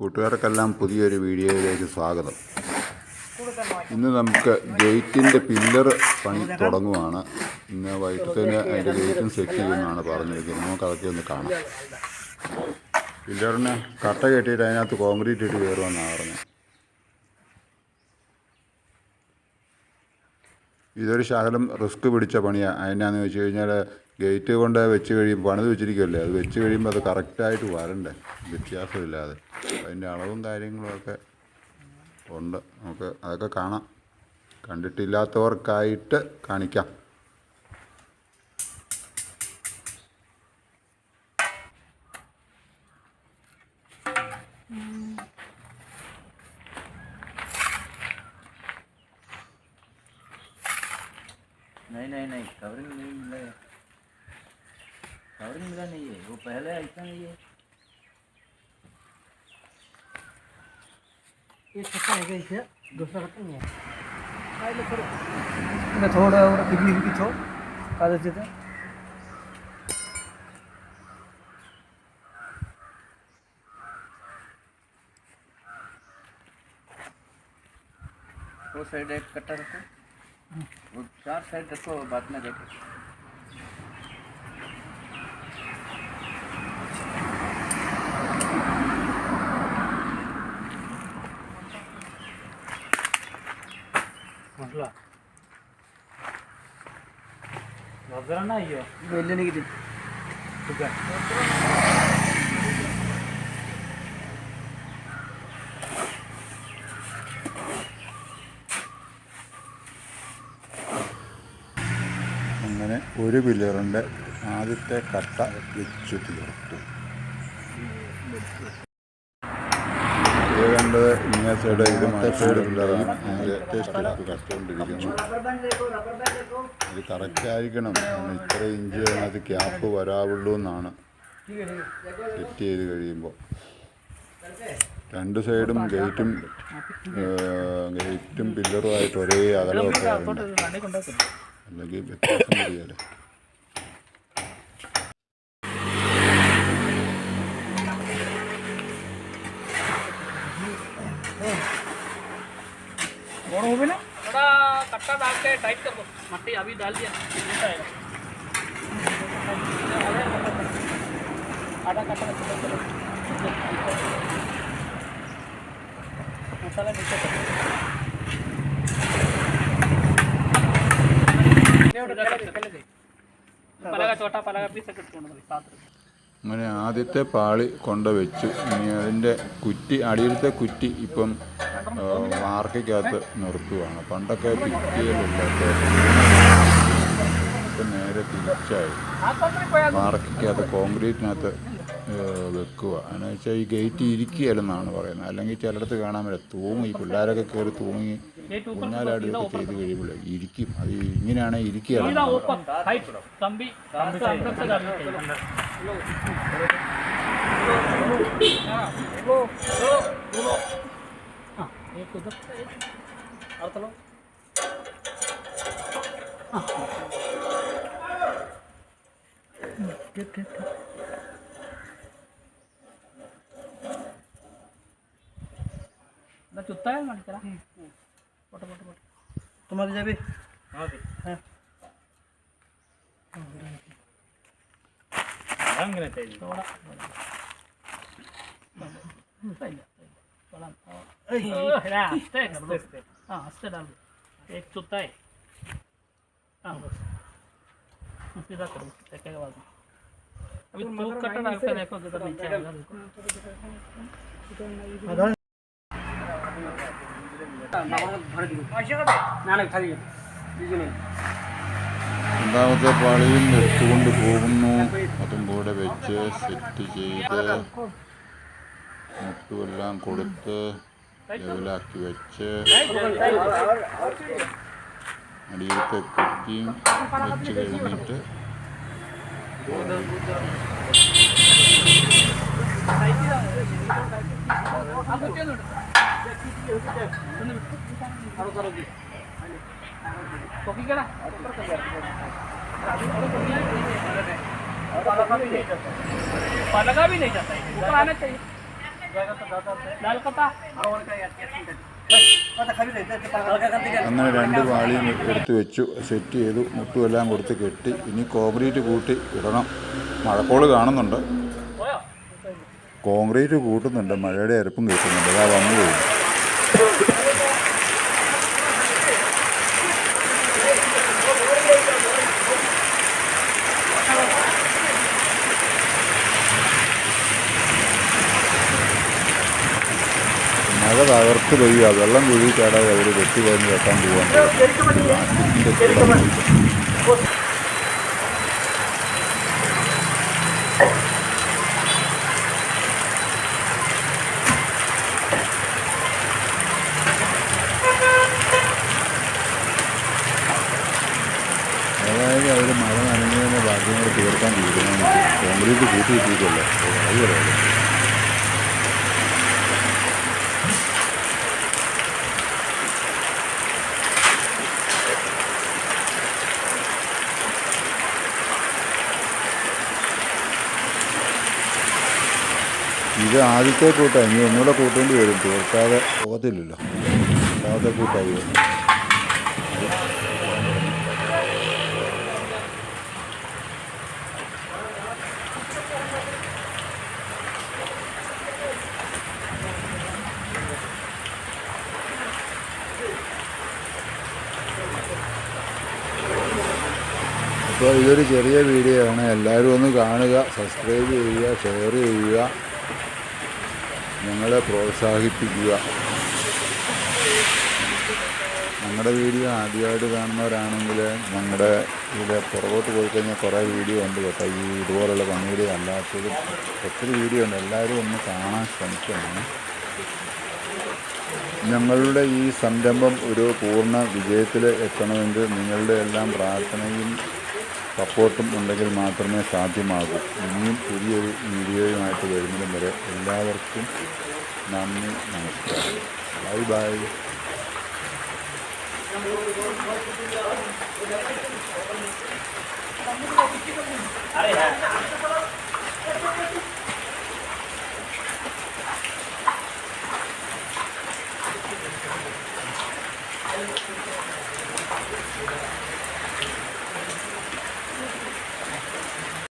കൂട്ടുകാർക്കെല്ലാം പുതിയൊരു വീഡിയോയിലേക്ക് സ്വാഗതം. ഇന്ന് നമുക്ക് ഗേറ്റിൻ്റെ പില്ലർ പണി തുടങ്ങുവാണ്. ഇന്ന് വൈകിട്ടത്തിന് അതിൻ്റെ ഗേറ്റും സെറ്റ് ചെയ്യുമെന്നാണ് പറഞ്ഞിരിക്കുന്നത്. നമുക്ക് അതൊക്കെ ഒന്ന് കാണാം. പില്ലറിന് കട്ട കെട്ടിയിട്ട് അതിനകത്ത് കോൺക്രീറ്റ് ഇട്ട് കയറുമെന്നാണ് പറഞ്ഞത്. ഇതൊരു ശകലം റിസ്ക് പിടിച്ച പണിയാണ്. അതിനാന്ന് വെച്ച് കഴിഞ്ഞാൽ ഗേറ്റ് കൊണ്ട് വെച്ച് കഴിയുമ്പോൾ പണിത് വെച്ചിരിക്കുമല്ലേ, അത് വെച്ച് കഴിയുമ്പോൾ അത് കറക്റ്റായിട്ട് വരണ്ടേ, വ്യത്യാസമില്ലാതെ. അതിൻ്റെ അളവും കാര്യങ്ങളുമൊക്കെ ഉണ്ട്. നമുക്ക് അതൊക്കെ കാണാം. കണ്ടിട്ടില്ലാത്തവർക്കായിട്ട് കാണിക്കാം. नहीं कवरिंग नहीं मिला, कवरिंग मिला नहीं है, वो पहले ऐसा नहीं है। एक कट्टा है इसे, दूसरा कट्टा नहीं है। आइए करो मैं थोड़ा और बिजली की छोड़ कागज देते वो साइड एक कट्टा रखो, वो चार साइड रखो, बाद में देखो। मसला नजर ना आइयो वेल्ले नहीं की ठीक है। അങ്ങനെ ഒരു പില്ലറിൻ്റെ ആദ്യത്തെ കട്ട വെച്ചു തീർത്തു. ഇത് കണ്ടത് ഇങ്ങേ സൈഡ്, ഇത് മറ്റേ സൈഡ് പില്ലറാണ്. ആദ്യത്തെ സ്റ്റെപ്പ് കട്ടുകൊണ്ടിരിക്കുന്നു. ഇത് കറക്റ്റായിരിക്കണം. ഇത്ര ഇഞ്ച് അതിനകത്ത് ക്യാപ്പ് വരാവുള്ളൂ എന്നാണ് സെറ്റ് ചെയ്ത് കഴിയുമ്പോൾ. രണ്ട് സൈഡും ഗേറ്റും പില്ലറുമായിട്ട് ഒരേ അകലമൊക്കെ അല്ലെങ്കിൽ വ്യത്യാസം വരികയല്ലേ. थोड़ा कट्टा डाल के टाइट कर दो, मट्टी अभी डाल दिया आधा कट्टा मसाला नीचे पलगा छोटा पलगा भी सेट साथ। അങ്ങനെ ആദ്യത്തെ പാളി കൊണ്ട് വെച്ചു. ഇനി അതിൻ്റെ കുറ്റി, അടിയിലത്തെ കുറ്റി ഇപ്പം വാർക്കകത്ത് നിർത്തുകയാണ്. പണ്ടൊക്കെ ഭിത്തിയിലുള്ളൊക്കെ ഇപ്പം നേരെ തിരിച്ചായി വാർക്കകത്ത് കോൺക്രീറ്റിനകത്ത് വെക്കുക. എന്ന് വെച്ചാൽ ഈ ഗേറ്റ് ഇരിക്കുകയല്ലെന്നാണ് പറയുന്നത്. അല്ലെങ്കിൽ ചിലയിടത്ത് കാണാൻ പറ്റില്ല, തൂങ്ങി പിള്ളേരൊക്കെ കയറി തൂങ്ങി ഊഞ്ഞാലാടുകയൊക്കെ ചെയ്ത് കഴിയുമ്പോൾ ഇരിക്കും. അത് ഇങ്ങനെയാണെങ്കിൽ ഇരിക്കുകയല്ല. चुत्ता है मन करा फोटो फोटो फोटो तुम्हारी जाबे हां हां रंग रहते हैं थोड़ा सही थोड़ा हां अस्ते डाल एक चुत्ता है हां बस सीधा करो देखेगा बाद में। अभी तू कट्टा डाल के देखो किधर नीचे आएगा देखो। രണ്ടാമത്തെ പാളിയും എടുത്തുകൊണ്ട് പോകുന്നു. അതും കൂടെ വെച്ച് സെറ്റ് ചെയ്ത് മുട്ടുമെല്ലാം കൊടുത്ത് ലെവലാക്കി വെച്ച് അടിയിലത്തെ കുറ്റിയും വെച്ച് കഴിഞ്ഞിട്ട് पलगा भी नहीं जाता है, ऊपर आना चाहिए। दाल कता അങ്ങനെ 2 പാളിയും എടുത്ത് വെച്ചു, സെറ്റ് ചെയ്തു, മുട്ടും എല്ലാം കൊടുത്ത് കെട്ടി. ഇനി കോൺക്രീറ്റ് കൂട്ടി ഇടണം. മഴക്കോള് കാണുന്നുണ്ട്, കോൺക്രീറ്റ് കൂട്ടുന്നുണ്ട്, മഴയുടെ അരപ്പും കേൾക്കുന്നുണ്ട്. അതാ വന്നു പോകും. മഴ തകർത്ത് പെയ്യുക, വെള്ളം കുഴി ചാടാതെ അവർ വെട്ടി കഴിഞ്ഞ് വെട്ടാൻ പോകാൻ അതായത് അവർ മഴ നനഞ്ഞതിന് ബാക്കി കൂടെ തീർക്കാൻ തീരുമാനിച്ചു. കോൺക്രീറ്റ് കൂട്ടി കിട്ടിയിട്ടല്ലോ, അത് പറയാം. ഇത് ആദ്യത്തെ കൂട്ടാണ്, ഇനി ഒന്നുകൂടെ കൂട്ടേണ്ടി വരും, തീർക്കാതെ പോകത്തില്ലല്ലോ. രണ്ടാമത്തെ കൂട്ടായി. അപ്പോൾ ഇതൊരു ചെറിയ വീഡിയോ ആണ്, എല്ലാവരും ഒന്ന് കാണുക, സബ്സ്ക്രൈബ് ചെയ്യുക, ഷെയർ ചെയ്യുക, ഞങ്ങളെ പ്രോത്സാഹിപ്പിക്കുക. ഞങ്ങളുടെ വീഡിയോ ആദ്യമായിട്ട് കാണുന്നവരാണെങ്കിൽ ഞങ്ങളുടെ ഇവിടെ പുറകോട്ട് പോയി കഴിഞ്ഞാൽ കുറേ വീഡിയോ ഉണ്ട് കേട്ടോ. ഈ ഇതുപോലുള്ള പണിയുടെ അല്ലാത്തതും ഒത്തിരി വീഡിയോ ഉണ്ട്, എല്ലാവരും ഒന്ന് കാണാൻ ശ്രമിക്കണം. ഞങ്ങളുടെ ഈ സംരംഭം ഒരു പൂർണ്ണ വിജയത്തിൽ എത്തണമെങ്കിൽ നിങ്ങളുടെ എല്ലാം പ്രാർത്ഥനയും സപ്പോർട്ടും ഉണ്ടെങ്കിൽ മാത്രമേ സാധ്യമാകൂ. ഇനിയും പുതിയൊരു വീഡിയോയുമായിട്ട് വരുന്നതും വരെ എല്ലാവർക്കും നന്ദി, നമസ്കാരം, ബൈ ബൈ.